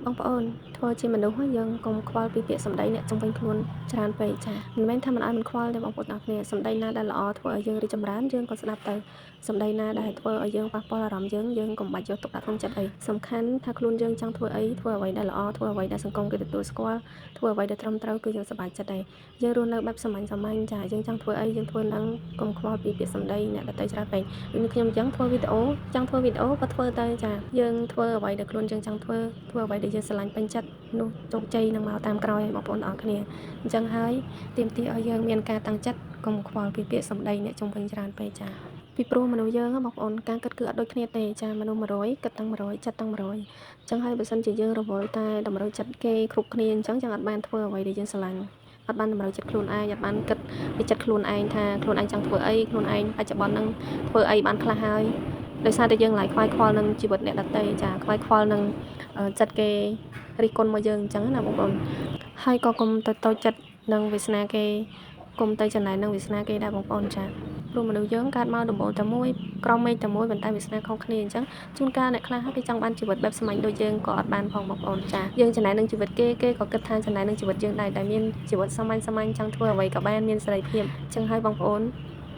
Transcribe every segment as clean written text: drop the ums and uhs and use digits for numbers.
បងប្អូនធ្វើជាមនុស្សយើងកុំខ្វល់ពីពាក្យសម្ដីអ្នកជំនាញខ្លួនច្រើនពេកចាមិនមែនថាមិនឲ្យមិនខ្វល់ទេបងប្អូនទាំងគ្នាសម្ដីណាដែលល្អធ្វើឲ្យយើងរីកចម្រើនយើងក៏ស្ដាប់ទៅសម្ដីណាដែលធ្វើឲ្យយើងប៉ះពាល់អារម្មណ៍យើងកុំបាច់យកទុកដាក់ក្នុងចិត្តអីសំខាន់ថាខ្លួនយើងចង់ធ្វើអីធ្វើអ្វីដែលល្អធ្វើអ្វីដែលសង្គមគេទទួលស្គាល់ធ្វើអ្វីដែលត្រឹមត្រូវគឺយើងសប្បាយចិត្តដែរយើងរស់នៅបែបសាមញ្ញចាយើងចង់ធ្វើអីយើងធ្វើនឹងកុំខ្វល់ពីពាក្យសម្ដីអ្នកដទៃច្រើនពេកដូចខ្ញុំអញ្ចឹងធ្វើវីដេអូចង់ធ្វើវីដេអូក៏ធ្វើទៅចាយើងធ្វើអ្វីដែលខ្លួនយើងចង់ធ្វើអ្វីដែលយើងស្រឡាញ់ពេញចិត្តនោះជោគជ័យនឹងមកតាមក្រោយបងប្អូនទាំងអស់គ្នាអញ្ចឹងហើយទាមទារឲ្យយើងមានការតាំងចិត្តកុំខ្វល់ពីពាក្យសម្ដីអ្នកជំនាញច្រើនពេកចាពីព្រោះមនុស្សយើងបងប្អូនការគិតគឺអត់ដូចគ្នាទេចាមនុស្ស100គិតទាំង100ចិត្តទាំង100អញ្ចឹងហើយបើសិនជាយើងរវល់តែតម្រូវចិត្តគេគ្រប់គ្នាអញ្ចឹងអត់បានធ្វើអ្វីដែលយើងស្រឡាញ់អត់បានតម្រូវចិត្តខ្លួនឯងអត់បានគិតពីចិត្តខ្លួនឯងថាខ្លួនឯងចង់ធ្វើអីខ្លួនឯងបច្ចុប្បន្នហ្នឹងធ្វើអីបានខ្លះហើយដោយសារតែយើងឡាយខ្វាយខ្វល់នឹងជីវិតអ្នកដទៃចាខ្វាយខ្វល់នឹងចិត្តគេរិះគន់មកយើងអញ្ចឹងណាបងប្អូនហើយក៏កុំទៅតូចចិត្តនឹងវាសនាគេកុំទៅចំណែននឹងវាសនាគេដែរបងប្អូនចាព្រោះមនុស្សយើងកើតមកដំបូងតែមួយក្រុមមេឃតែមួយប៉ុន្តែវាសនាខុសគ្នាអញ្ចឹងជួនកាលអ្នកខ្លះគេចង់បានជីវិតបែបសាមញ្ញដូចយើងក៏អត់បានផងបងប្អូនចាយើងចំណែននឹងជីវិតគេក៏គិតថាចំណែននឹងជីវិតយើងដែរដែលមានជីវិតសាមញ្ញចង់ធ្វើអ្វីក៏បានមានសេរីភាពអញ្ចឹងហើយបងប្អូន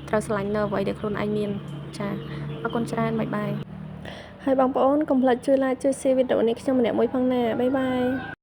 ត្រូវស្រឡាញ់នៅអ្វីដែលខ្លួនឯងមានចាអរគុណច្រើនបាយបាយហើយបងប្អូនកុំភ្លេចជួយ like ជួយ share វីដេអូនេះខ្ញុំម្នាក់មួយផងណាបាយបាយ